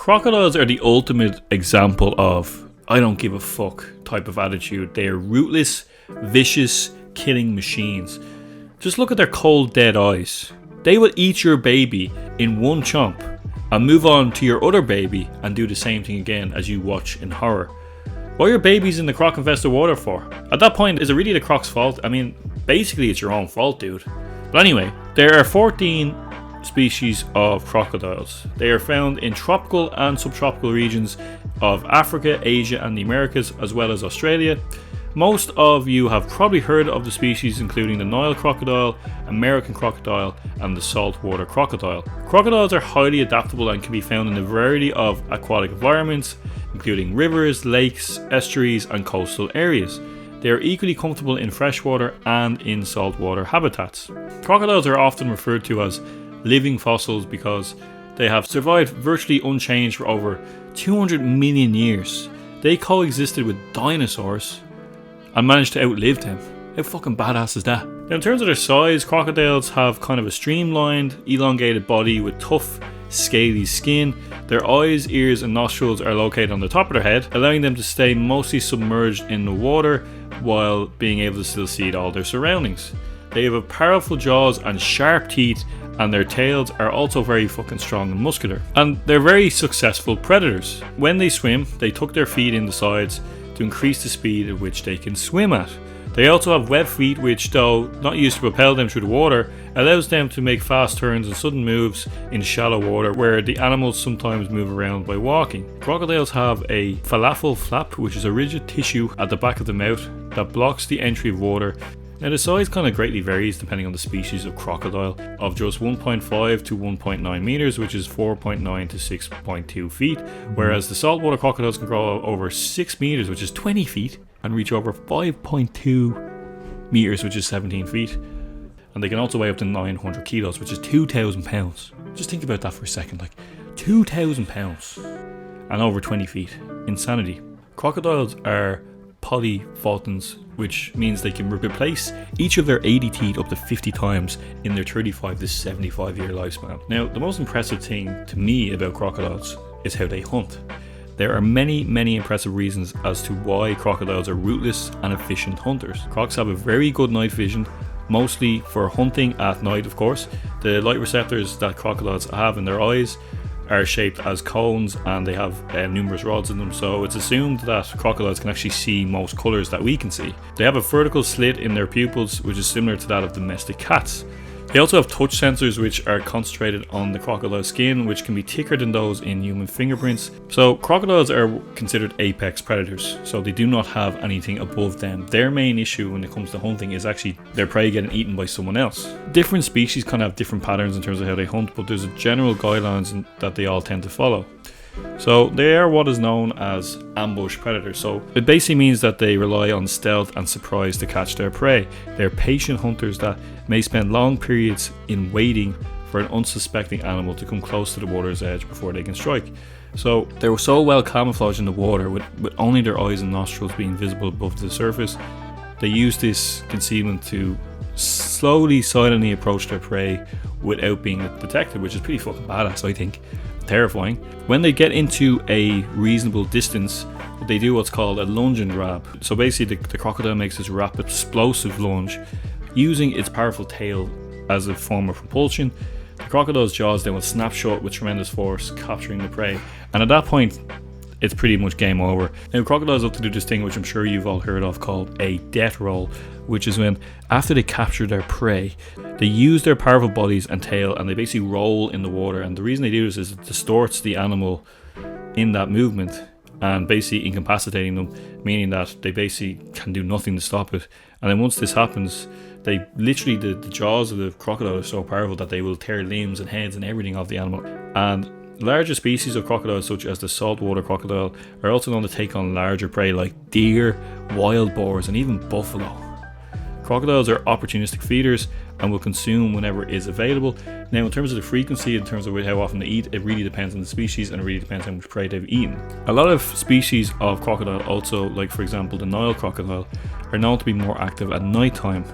Crocodiles are the ultimate example of I don't give a fuck type of attitude. They are ruthless, vicious, killing machines. Just look at their cold, dead eyes. They will eat your baby in one chomp and move on to your other baby and do the same thing again as you watch in horror. What are your babies in the croc infested water for? At that point, is it really the croc's fault? I mean, basically it's your own fault, dude. But anyway, there are 14 species of crocodiles. They are found in tropical and subtropical regions of Africa, Asia and the Americas, as well as Australia. Most of you have probably heard of the species, including the Nile crocodile, American crocodile and the saltwater crocodile. Crocodiles are highly adaptable and can be found in a variety of aquatic environments, including rivers, lakes, estuaries and coastal areas. They are equally comfortable in freshwater and in saltwater habitats. Crocodiles are often referred to as living fossils because they have survived virtually unchanged for over 200 million years. They coexisted with dinosaurs and managed to outlive them. How fucking badass is that? Now, in terms of their size, crocodiles have kind of a streamlined, elongated body with tough, scaly skin. Their eyes, ears and nostrils are located on the top of their head, allowing them to stay mostly submerged in the water while being able to still see all their surroundings. They have powerful jaws and sharp teeth, and their tails are also very fucking strong and muscular. And they're very successful predators. When they swim, they tuck their feet in the sides to increase the speed at which they can swim at. They also have web feet which, though not used to propel them through the water, allows them to make fast turns and sudden moves in shallow water where the animals sometimes move around by walking. Crocodiles have a falafel flap, which is a rigid tissue at the back of the mouth that blocks the entry of water. Now, the size kind of greatly varies depending on the species of crocodile, of just 1.5 to 1.9 meters, which is 4.9 to 6.2 feet, whereas the saltwater crocodiles can grow over 6 meters, which is 20 feet, and reach over 5.2 meters, which is 17 feet. And they can also weigh up to 900 kilos, which is 2,000 pounds. Just think about that for a second, like 2,000 pounds and over 20 feet. Insanity. Crocodiles are polyphotons, which means they can replace each of their 80 teeth up to 50 times in their 35 to 75 year lifespan. Now, the most impressive thing to me about crocodiles is how they hunt. There are many impressive reasons as to why crocodiles are ruthless and efficient hunters. Crocs have a very good night vision, mostly for hunting at night, of course. The light receptors that crocodiles have in their eyes are shaped as cones, and they have numerous rods in them, so it's assumed that crocodiles can actually see most colours that we can see. They have a vertical slit in their pupils, which is similar to that of domestic cats. They also have touch sensors which are concentrated on the crocodile skin, which can be thicker than those in human fingerprints. So crocodiles are considered apex predators, so they do not have anything above them. Their main issue when it comes to hunting is actually their prey getting eaten by someone else. Different species kind of have different patterns in terms of how they hunt, but there's a general guidelines that they all tend to follow. So they are what is known as ambush predators. So it basically means that they rely on stealth and surprise to catch their prey. They're patient hunters that may spend long periods in waiting for an unsuspecting animal to come close to the water's edge before they can strike. So they're so well camouflaged in the water with only their eyes and nostrils being visible above the surface. They use this concealment to slowly, silently approach their prey without being detected, which is pretty fucking badass, I think. Terrifying. When they get into a reasonable distance, they do what's called a lunge and grab. So basically the crocodile makes this rapid explosive lunge using its powerful tail as a form of propulsion. The crocodile's jaws then will snap shut with tremendous force, capturing the prey, and at that point it's pretty much game over. Now, crocodiles love to do this thing which I'm sure you've all heard of called a death roll, which is when after they capture their prey, they use their powerful bodies and tail and they basically roll in the water. And the reason they do this is it distorts the animal in that movement and basically incapacitating them, meaning that they basically can do nothing to stop it. And then once this happens, they literally, the jaws of the crocodile are so powerful that they will tear limbs and heads and everything off the animal. And larger species of crocodiles, such as the saltwater crocodile, are also known to take on larger prey like deer, wild boars, and even buffalo. Crocodiles are opportunistic feeders and will consume whenever it is available. Now, in terms of the frequency, in terms of how often they eat, it really depends on the species and it really depends on how much prey they've eaten. A lot of species of crocodile also, like for example the Nile crocodile, are known to be more active at night time.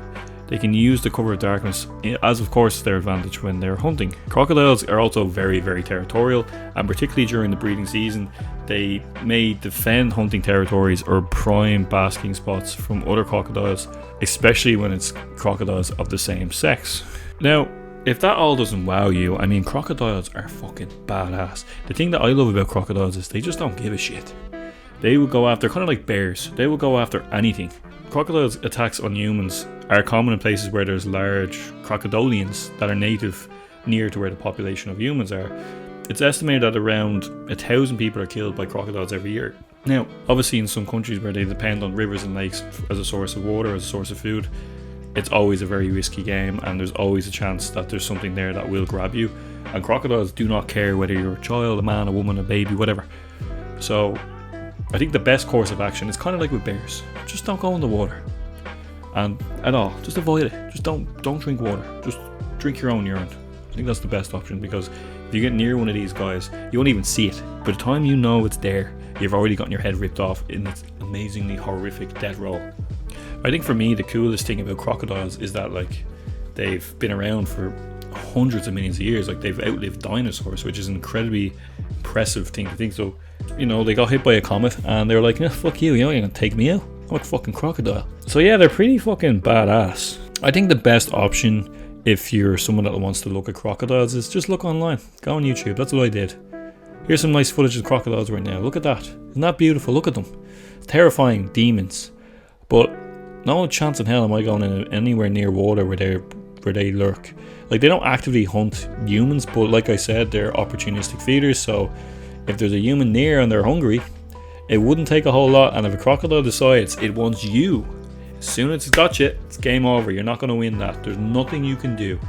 They can use the cover of darkness as, of course, their advantage when they're hunting. Crocodiles are also very, very territorial, and particularly during the breeding season, they may defend hunting territories or prime basking spots from other crocodiles, especially when it's crocodiles of the same sex. Now, if that all doesn't wow you, I mean, crocodiles are fucking badass. The thing that I love about crocodiles is they just don't give a shit. They will go after, kind of like bears, they will go after anything. Crocodiles' attacks on humans are common in places where there's large crocodilians that are native near to where the population of humans are. It's estimated that around 1,000 people are killed by crocodiles every year. Now, obviously in some countries where they depend on rivers and lakes as a source of water, as a source of food, it's always a very risky game, and there's always a chance that there's something there that will grab you. And crocodiles do not care whether you're a child, a man, a woman, a baby, whatever. So I think the best course of action is kind of like with bears. Just don't go in the water. And at all, just avoid it. Just don't drink water. Just drink your own urine. I think that's the best option, because if you get near one of these guys, you won't even see it. By the time you know it's there, you've already gotten your head ripped off in this amazingly horrific death roll. I think for me, the coolest thing about crocodiles is that, like, they've been around for hundreds of millions of years. Like, they've outlived dinosaurs, which is an incredibly impressive thing to think. So, you know, they got hit by a comet and they were like, no, fuck you, you ain't gonna take me out. I'm a fucking crocodile. So yeah, they're pretty fucking badass. I think the best option if you're someone that wants to look at crocodiles is just look online. Go on YouTube. That's what I did. Here's some nice footage of crocodiles right now. Look at that. Isn't that beautiful? Look at them. Terrifying demons. But no chance in hell am I going in anywhere near water where they lurk. Like, they don't actively hunt humans, but like I said, they're opportunistic feeders. So if there's a human near and they're hungry, it wouldn't take a whole lot. And if a crocodile decides it wants you, as soon as it's got you, it's game over. You're not going to win that. There's nothing you can do.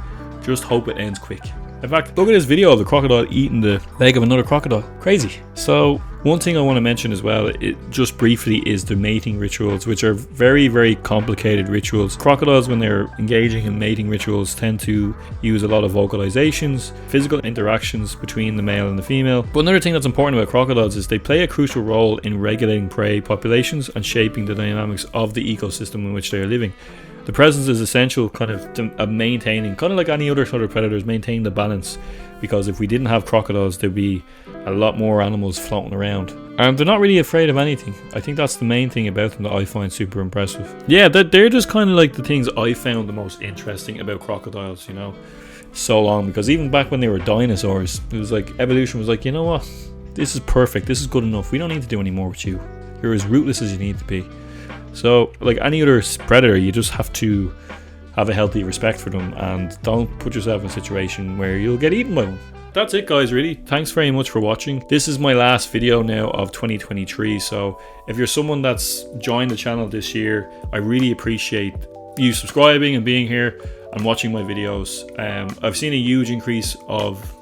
Just hope it ends quick. In fact, look at this video of the crocodile eating the leg of another crocodile. Crazy. So one thing I want to mention as well, just briefly, is the mating rituals, which are very, very complicated rituals. Crocodiles, when they're engaging in mating rituals, tend to use a lot of vocalizations, physical interactions between the male and the female. But another thing that's important about crocodiles is they play a crucial role in regulating prey populations and shaping the dynamics of the ecosystem in which they are living. The presence is essential kind of to maintaining, kind of like any other sort of predators, maintain the balance, because if we didn't have crocodiles, there'd be a lot more animals floating around. And they're not really afraid of anything. I think that's the main thing about them that I find super impressive. Yeah, they're just kind of like the things I found the most interesting about crocodiles, you know, so long, because even back when they were dinosaurs, it was like evolution was like, you know what, this is perfect, this is good enough, we don't need to do any more with you. You're as ruthless as you need to be. So, like any other predator, you just have to have a healthy respect for them and don't put yourself in a situation where you'll get eaten by one. That's it, guys, really. Thanks very much for watching. This is my last video now of 2023, so if you're someone that's joined the channel this year, I really appreciate you subscribing and being here and watching my videos. I've seen a huge increase of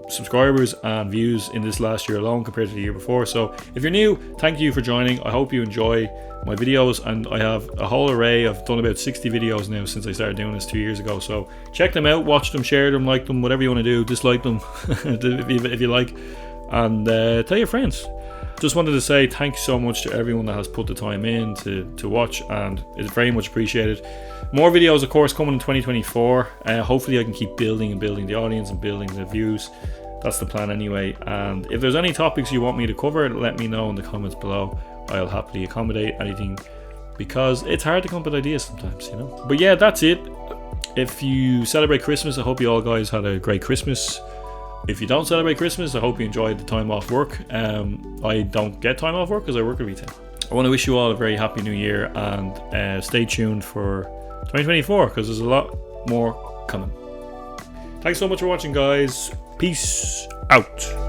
subscribers and views in this last year alone compared to the year before. So if you're new, thank you for joining. I hope you enjoy my videos, and I have a whole array. I've done about 60 videos now since I started doing this 2 years ago, so check them out, watch them, share them, like them, whatever you want to do. Dislike them if you like, and tell your friends. Just wanted to say thanks so much to everyone that has put the time in to watch, and it's very much appreciated. More videos, of course, coming in 2024. Hopefully I can keep building the audience and building the views. That's the plan anyway. And if there's any topics you want me to cover, let me know in the comments below. I'll happily accommodate anything, because it's hard to come up with ideas sometimes, you know. But yeah, that's it. If you celebrate Christmas, I hope you all guys had a great Christmas. If you don't celebrate Christmas, I hope you enjoyed the time off work. I don't get time off work because I work at retail. I want to wish you all a very happy new year, and stay tuned for 2024, because there's a lot more coming. Thanks so much for watching, guys. Peace out.